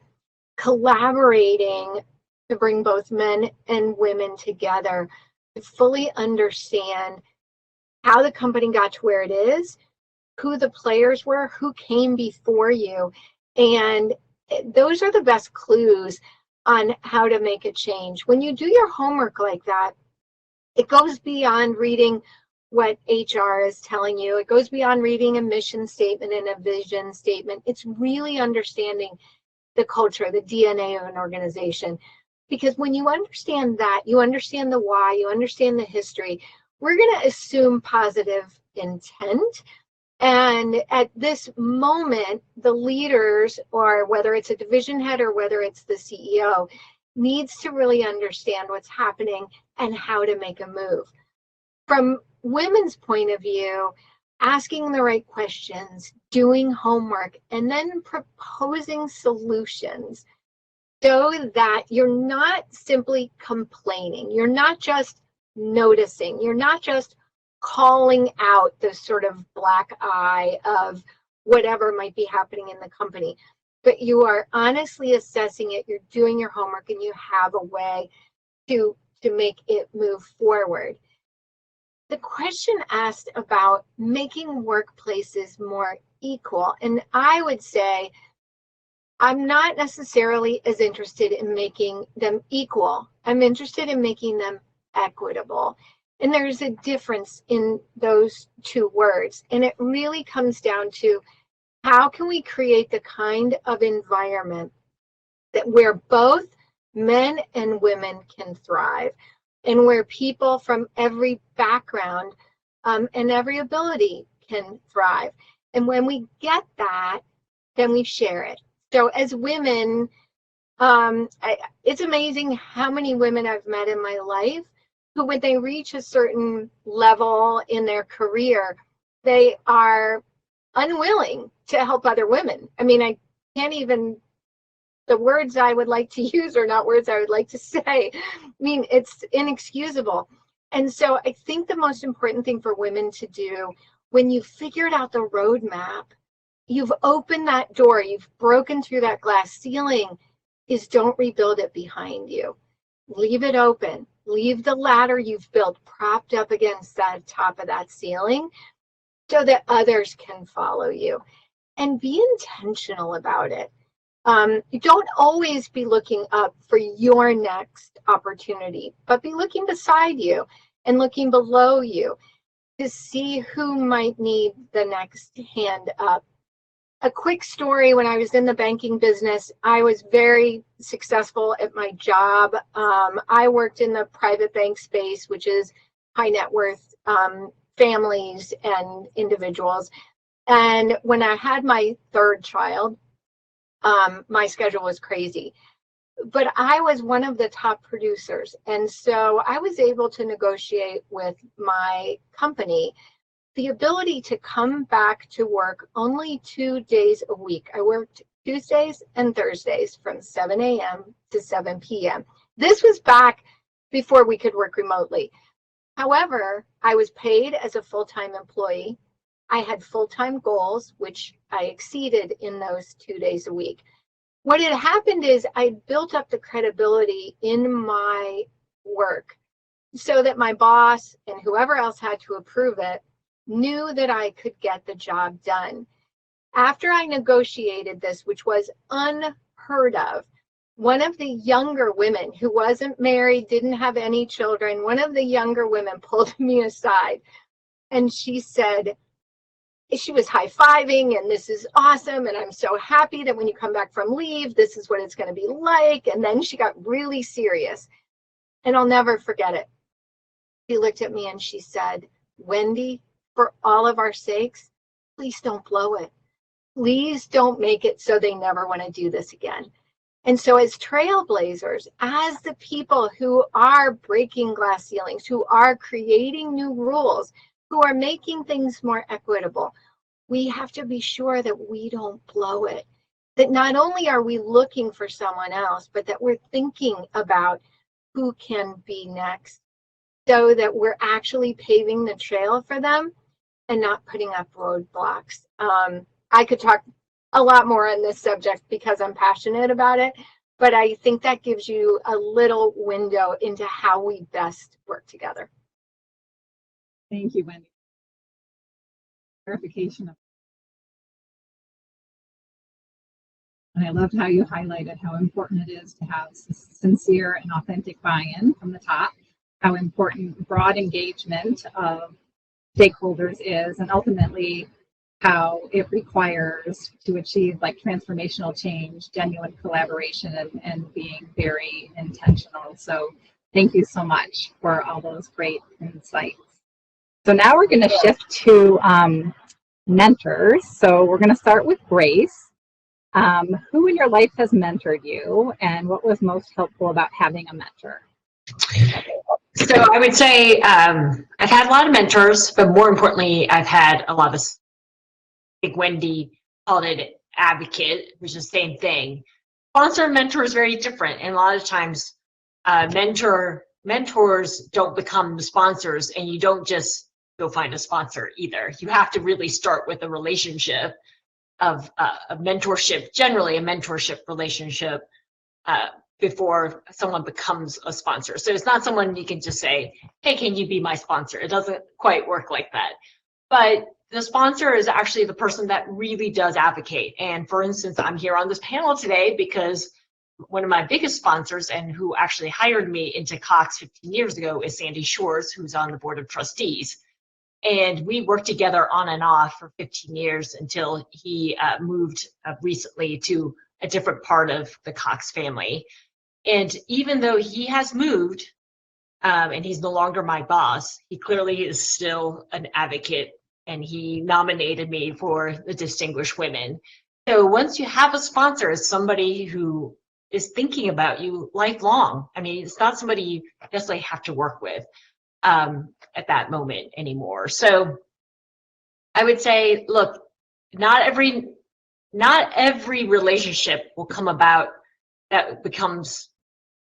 Collaborating to bring both men and women together to fully understand how the company got to where it is, who the players were, who came before you. And those are the best clues on how to make a change. When you do your homework like that, it goes beyond reading what HR is telling you. It goes beyond reading a mission statement and a vision statement. It's really understanding the culture, the DNA of an organization. Because when you understand that, you understand the why, you understand the history, we're going to assume positive intent. And at this moment, the leaders, or whether it's a division head or whether it's the CEO, needs to really understand what's happening and how to make a move. From women's point of view, asking the right questions, doing homework, and then proposing solutions so that you're not simply complaining. You're not just noticing. You're not just calling out the sort of black eye of whatever might be happening in the company, but you are honestly assessing it. You're doing your homework and you have a way to make it move forward. The question asked about making workplaces more equal, and I would say I'm not necessarily as interested in making them equal. I'm interested in making them equitable. And there's a difference in those two words. And it really comes down to how can we create the kind of environment that where both men and women can thrive, and where people from every background and every ability can thrive. And when we get that, then we share it. So as women, it's amazing how many women I've met in my life who, when they reach a certain level in their career, they are unwilling to help other women. I mean, I can't even, the words I would like to use are not words I would like to say. I mean, it's inexcusable. And so I think the most important thing for women to do when you've figured out the roadmap, you've opened that door, you've broken through that glass ceiling, is don't rebuild it behind you. Leave it open. Leave the ladder you've built propped up against that top of that ceiling so that others can follow you. And be intentional about it. You don't always be looking up for your next opportunity, but be looking beside you and looking below you to see who might need the next hand up. A quick story: when I was in the banking business, I was very successful at my job. I worked in the private bank space, which is high net worth families and individuals. And when I had my third child, my schedule was crazy. But I was one of the top producers. And so I was able to negotiate with my company the ability to come back to work only 2 days a week. I worked Tuesdays and Thursdays from 7 a.m. to 7 p.m. This was back before we could work remotely. However, I was paid as a full-time employee. I had full-time goals, which I exceeded in those 2 days a week. What had happened is I built up the credibility in my work so that my boss and whoever else had to approve it knew that I could get the job done. After I negotiated this, which was unheard of, one of the younger women who wasn't married, didn't have any children, one of the younger women pulled me aside and she said, she was high-fiving, and this is awesome, and I'm so happy that when you come back from leave, this is what it's going to be like. And then she got really serious, and I'll never forget it. She looked at me and she said, Wendy, for all of our sakes, please don't blow it. Please don't make it so they never want to do this again. And so as trailblazers, as the people who are breaking glass ceilings, who are creating new rules, who are making things more equitable, we have to be sure that we don't blow it. That not only are we looking for someone else, but that we're thinking about who can be next so that we're actually paving the trail for them and not putting up roadblocks. I could talk a lot more on this subject because I'm passionate about it, but I think that gives you a little window into how we best work together. Thank you, Wendy. Clarification. And I loved how you highlighted how important it is to have sincere and authentic buy-in from the top, how important broad engagement of stakeholders is, and ultimately how it requires to achieve like transformational change, genuine collaboration, and being very intentional. So thank you so much for all those great insights. So now we're going to shift to mentors. So we're going to start with Grace. Who in your life has mentored you, and what was most helpful about having a mentor? So I would say I've had a lot of mentors, but more importantly, I've had a lot of, I think Wendy called it advocate, which is the same thing. Sponsor and mentor is very different. And a lot of times mentors don't become the sponsors, and you don't just go find a sponsor either. You have to really start with a relationship of a mentorship, generally a mentorship relationship, before someone becomes a sponsor. So it's not someone you can just say, hey, can you be my sponsor? It doesn't quite work like that. But the sponsor is actually the person that really does advocate. And for instance, I'm here on this panel today because one of my biggest sponsors and who actually hired me into Cox 15 years ago is Sandy Shores, who's on the board of trustees. And we worked together on and off for 15 years until he moved recently to a different part of the Cox family. And even though he has moved and he's no longer my boss, he clearly is still an advocate, and he nominated me for the Distinguished Women. So once you have a sponsor, it's somebody who is thinking about you lifelong. I mean, it's not somebody you necessarily have to work with at that moment anymore. So I would say, look, not every relationship will come about that becomes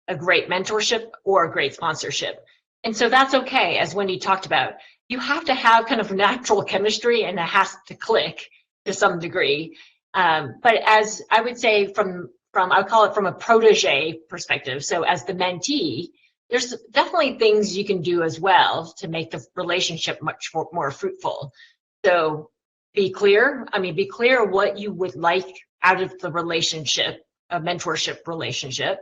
a great mentorship or a great sponsorship. And so that's okay, as Wendy talked about. You have to have kind of natural chemistry, and it has to click to some degree. But as I would say from I would call it from a protege perspective. So as the mentee, there's definitely things you can do as well to make the relationship much more fruitful. So be clear. I mean, be clear what you would like out of the relationship, a mentorship relationship,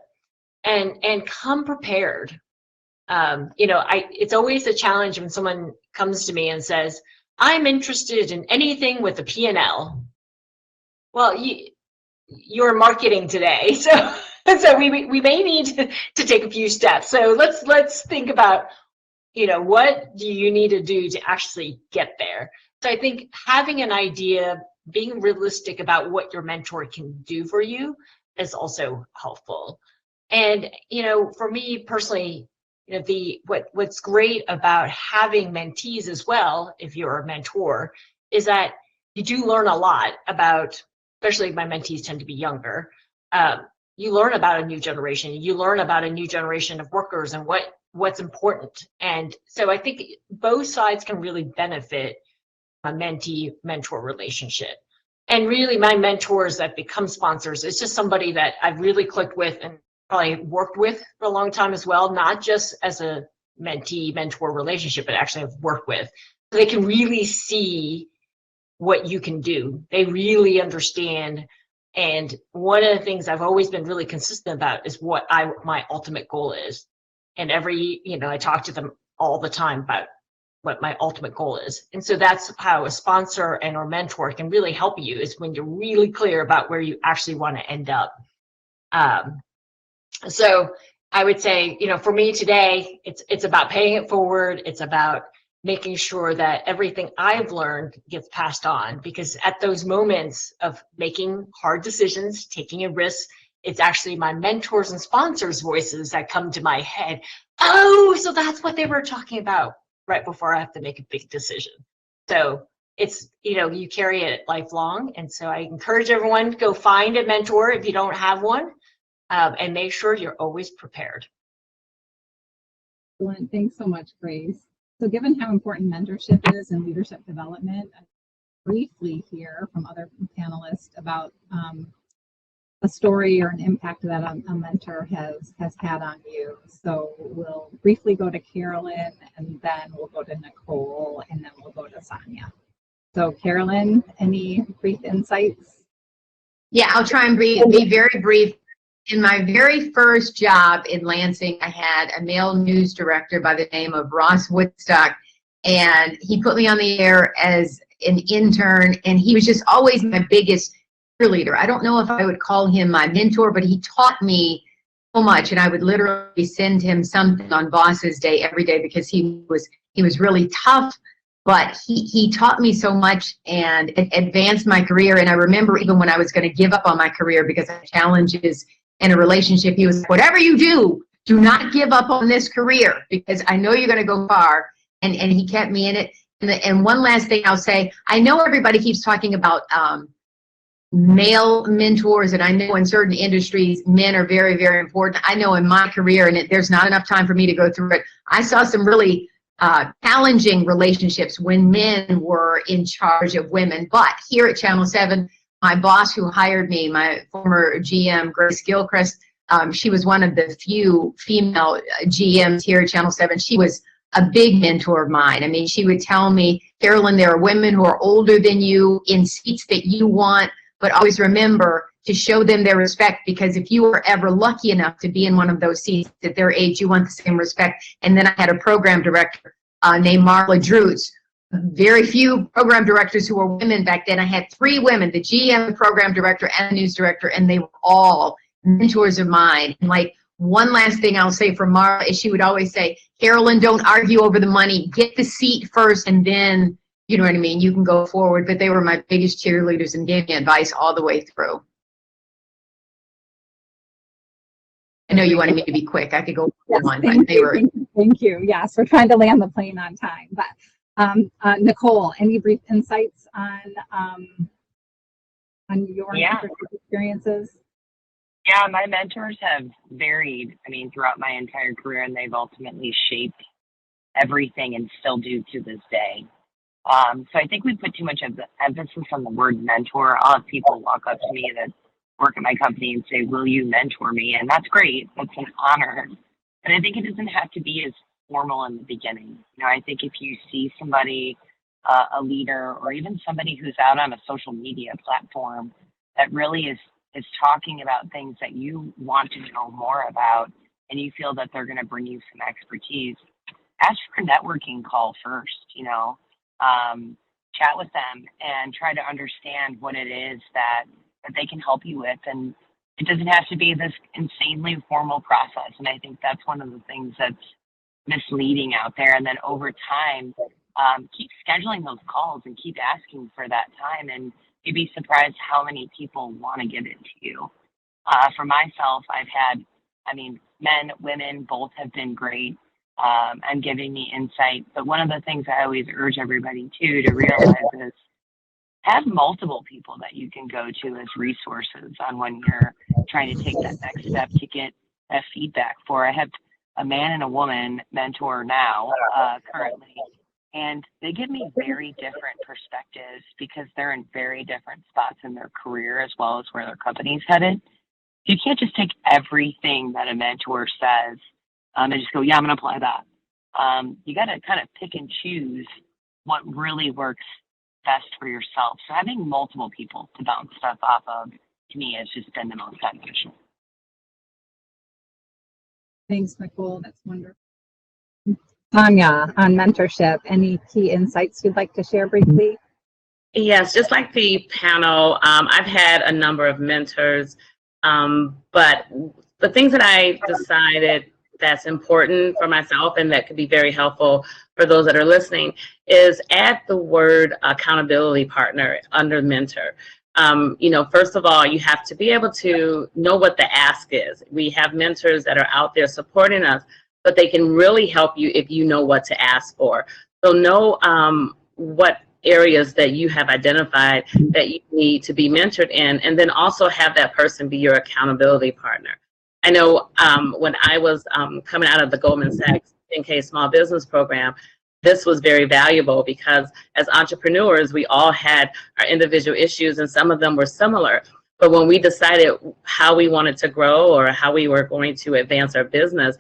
and come prepared. It's always a challenge when someone comes to me and says, I'm interested in anything with a P&L. Well, you're marketing today, so we may need to take a few steps. So let's think about, what do you need to do to actually get there? So I think having an idea, being realistic about what your mentor can do for you is also helpful. And, for me personally, what's great about having mentees as well, if you're a mentor, is that you do learn a lot about, especially my mentees tend to be younger. You learn about a new generation. You learn about a new generation of workers and what's important. And so I think both sides can really benefit a mentee-mentor relationship. And really, my mentors that become sponsors, it's just somebody that I've really clicked with and probably worked with for a long time as well, not just as a mentee-mentor relationship, but actually I've worked with. So they can really see what you can do. They really understand. And one of the things I've always been really consistent about is what my ultimate goal is. And I talk to them all the time about what my ultimate goal is. And so that's how a sponsor and or mentor can really help you, is when you're really clear about where you actually want to end up. So I would say, for me today, it's about paying it forward. It's about making sure that everything I've learned gets passed on, because at those moments of making hard decisions, taking a risk, it's actually my mentors and sponsors' voices that come to my head. Oh, so that's what they were talking about right before I have to make a big decision. So it's, you carry it lifelong. And so I encourage everyone to go find a mentor if you don't have one, and make sure you're always prepared. Excellent. Thanks so much, Grace. So given how important mentorship is in leadership development, I'd briefly hear from other panelists about a story or an impact that a mentor has had on you. So we'll briefly go to Carolyn, and then we'll go to Nicole, and then we'll go to Sonia. So Carolyn, any brief insights? Yeah, I'll try and be very brief. In my very first job in Lansing, I had a male news director by the name of Ross Woodstock, and he put me on the air as an intern, and he was just always my biggest cheerleader. I don't know if I would call him my mentor, but he taught me so much, and I would literally send him something on Boss's Day every day, because he was really tough, but he taught me so much and it advanced my career. And I remember even when I was going to give up on my career because of challenges in a relationship, he was like, whatever you do, do not give up on this career because I know you're going to go far. And he kept me in it. And one last thing I'll say, I know everybody keeps talking about male mentors, and I know in certain industries, men are very, very important. I know in my career, and there's not enough time for me to go through it, I saw some really challenging relationships when men were in charge of women. But here at Channel 7, my boss who hired me, my former GM, Grace Gilchrist, she was one of the few female GMs here at Channel 7. She was a big mentor of mine. I mean, she would tell me, Carolyn, there are women who are older than you in seats that you want, but always remember to show them their respect, because if you were ever lucky enough to be in one of those seats at their age, you want the same respect. And then I had a program director named Marla Drutz. Very few program directors who were women back then. I had 3 women, the GM, the program director, and the news director, and they were all mentors of mine. And like, one last thing I'll say for Marla is she would always say, Carolyn, don't argue over the money. Get the seat first, and then, you know what I mean, you can go forward. But they were my biggest cheerleaders and gave me advice all the way through. I know you wanted me to be quick. I could go on, but they were. Thank you. Yes, we're trying to land the plane on time. But Nicole, any brief insights on your experiences? Yeah, my mentors have varied, I mean, throughout my entire career, and they've ultimately shaped everything and still do to this day. So I think we put too much of the emphasis on the word mentor. I'll have people walk up to me that work at my company and say, will you mentor me? And that's great. That's an honor. But I think it doesn't have to be as formal in the beginning. You know, I think if you see somebody, a leader, or even somebody who's out on a social media platform that really is talking about things that you want to know more about, and you feel that they're going to bring you some expertise, ask for a networking call first, you know, chat with them and try to understand what it is that they can help you with. And it doesn't have to be this insanely formal process. And I think that's one of the things that's misleading out there. And then over time, keep scheduling those calls and keep asking for that time. And you'd be surprised how many people want to give it to you. For myself, I've had, I mean, men, women, both have been great and giving me insight. But one of the things I always urge everybody to realize is have multiple people that you can go to as resources on when you're trying to take that next step to get that feedback for. I have a man and a woman mentor now, currently, and they give me very different perspectives because they're in very different spots in their career as well as where their company's headed. You can't just take everything that a mentor says and just go, yeah, I'm going to apply that. You got to kind of pick and choose what really works best for yourself. So having multiple people to bounce stuff off of, to me, has just been the most beneficial. Thanks, Nicole. That's wonderful. Tanya, on mentorship, any key insights you'd like to share briefly? Yes, just like the panel, I've had a number of mentors, but the things that I decided that's important for myself and that could be very helpful for those that are listening is add the word accountability partner under mentor. You know, first of all, you have to be able to know what the ask is. We have mentors that are out there supporting us, but they can really help you if you know what to ask for. So know what areas that you have identified that you need to be mentored in, and then also have that person be your accountability partner. I know when I was coming out of the Goldman Sachs 10K Small Business Program, this was very valuable because as entrepreneurs, we all had our individual issues and some of them were similar. But when we decided how we wanted to grow or how we were going to advance our business,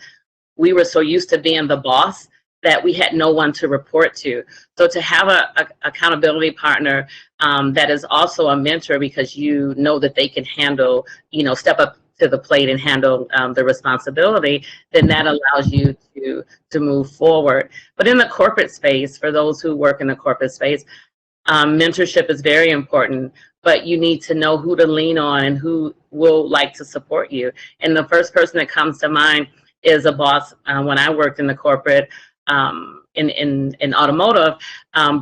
we were so used to being the boss that we had no one to report to. So to have a accountability partner that is also a mentor because you know that they can handle, you know, step up to the plate and handle the responsibility, then that allows you to move forward. But in the corporate space, for those who work in the corporate space, mentorship is very important, but you need to know who to lean on and who will like to support you. And the first person that comes to mind is a boss when I worked in the corporate in automotive,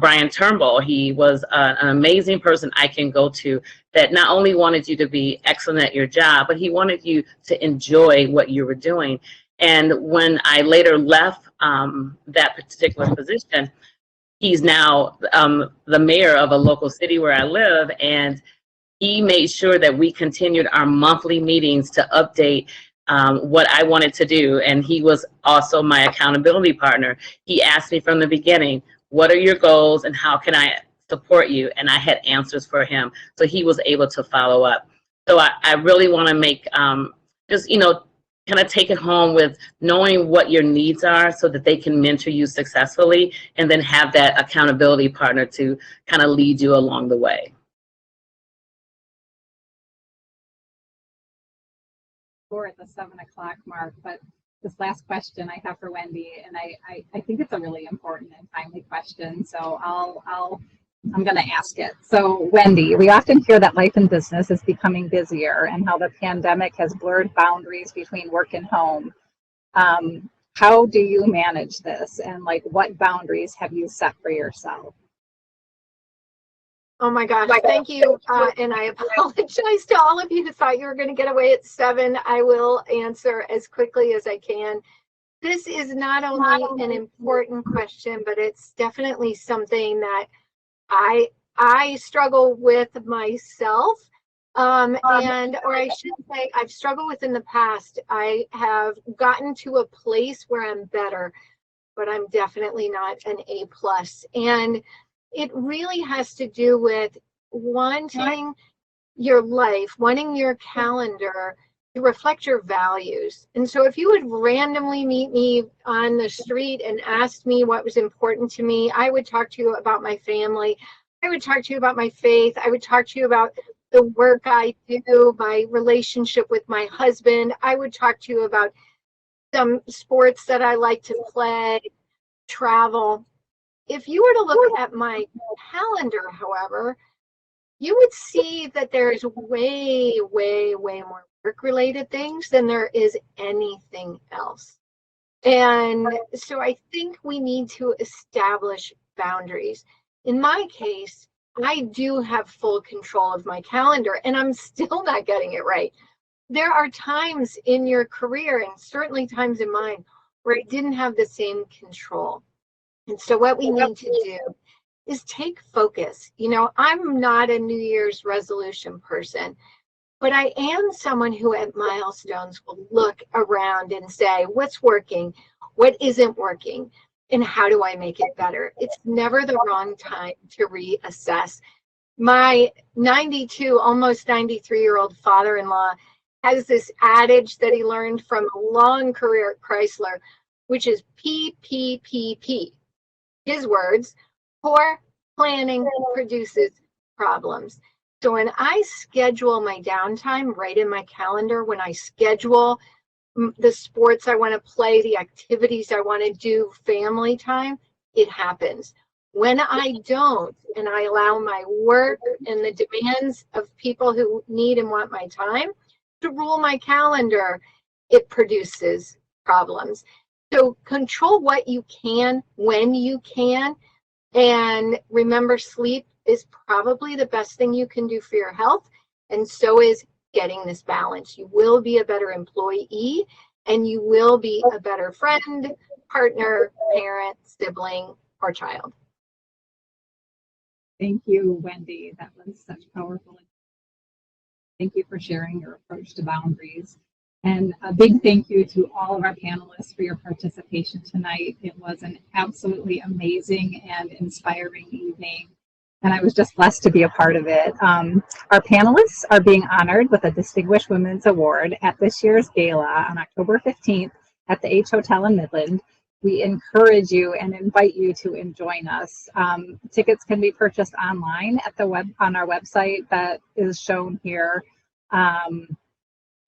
Brian Turnbull. He was an amazing person I can go to that not only wanted you to be excellent at your job, but he wanted you to enjoy what you were doing. And when I later left that particular position, he's now the mayor of a local city where I live, and he made sure that we continued our monthly meetings to update what I wanted to do. And he was also my accountability partner. He asked me from the beginning, what are your goals and how can I support you? And I had answers for him. So he was able to follow up. So I really want to make just, kind of take it home with knowing what your needs are so that they can mentor you successfully, and then have that accountability partner to kind of lead you along the way. We're at the 7 o'clock mark, but this last question I have for Wendy, and I think it's a really important and timely question, so I'm going to ask it. So Wendy, we often hear that life and business is becoming busier and how the pandemic has blurred boundaries between work and home. How do you manage this, and like what boundaries have you set for yourself? Oh my gosh, thank you. And I apologize to all of you who thought you were going to get away at 7. I will answer as quickly as I can. This is not only an important question, but it's definitely something that I struggle with myself. Or I should say, I've struggled with in the past. I have gotten to a place where I'm better, but I'm definitely not an A+. And it really has to do with wanting your life, wanting your calendar to reflect your values. And so if you would randomly meet me on the street and ask me what was important to me, I would talk to you about my family. I would talk to you about my faith. I would talk to you about the work I do, my relationship with my husband. I would talk to you about some sports that I like to play, travel. If you were to look at my calendar, however, you would see that there's way, way, way more work-related things than there is anything else. And so I think we need to establish boundaries. In my case, I do have full control of my calendar, and I'm still not getting it right. There are times in your career, and certainly times in mine, where I didn't have the same control. And so what we need to do is take focus. I'm not a New Year's resolution person, but I am someone who at milestones will look around and say, what's working, what isn't working, and how do I make it better? It's never the wrong time to reassess. My 92, almost 93-year-old father-in-law has this adage that he learned from a long career at Chrysler, which is PPPP. His words, poor planning produces problems. So when I schedule my downtime right in my calendar, when I schedule the sports I want to play, the activities I want to do, family time, it happens. When I don't, and I allow my work and the demands of people who need and want my time to rule my calendar, it produces problems. So control what you can when you can. And remember, sleep is probably the best thing you can do for your health. And so is getting this balance. You will be a better employee, and you will be a better friend, partner, parent, sibling, or child. Thank you, Wendy. That was such powerful. Thank you for sharing your approach to boundaries. And a big thank you to all of our panelists for your participation tonight. It was an absolutely amazing and inspiring evening, and I was just blessed to be a part of it. Our panelists are being honored with a Distinguished Women's Award at this year's gala on October 15th at the H Hotel in Midland. We encourage you and invite you to join us. Tickets can be purchased online at on our website that is shown here.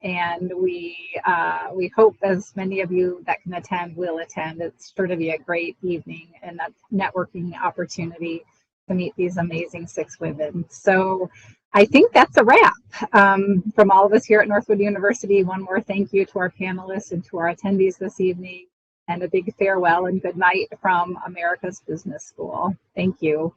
And we hope as many of you that can attend will attend. It's sure to be a great evening and a networking opportunity to meet these amazing 6 women. So I think that's a wrap. From all of us here at Northwood University, one more thank you to our panelists and to our attendees this evening, and a big farewell and good night from America's Business School. Thank you.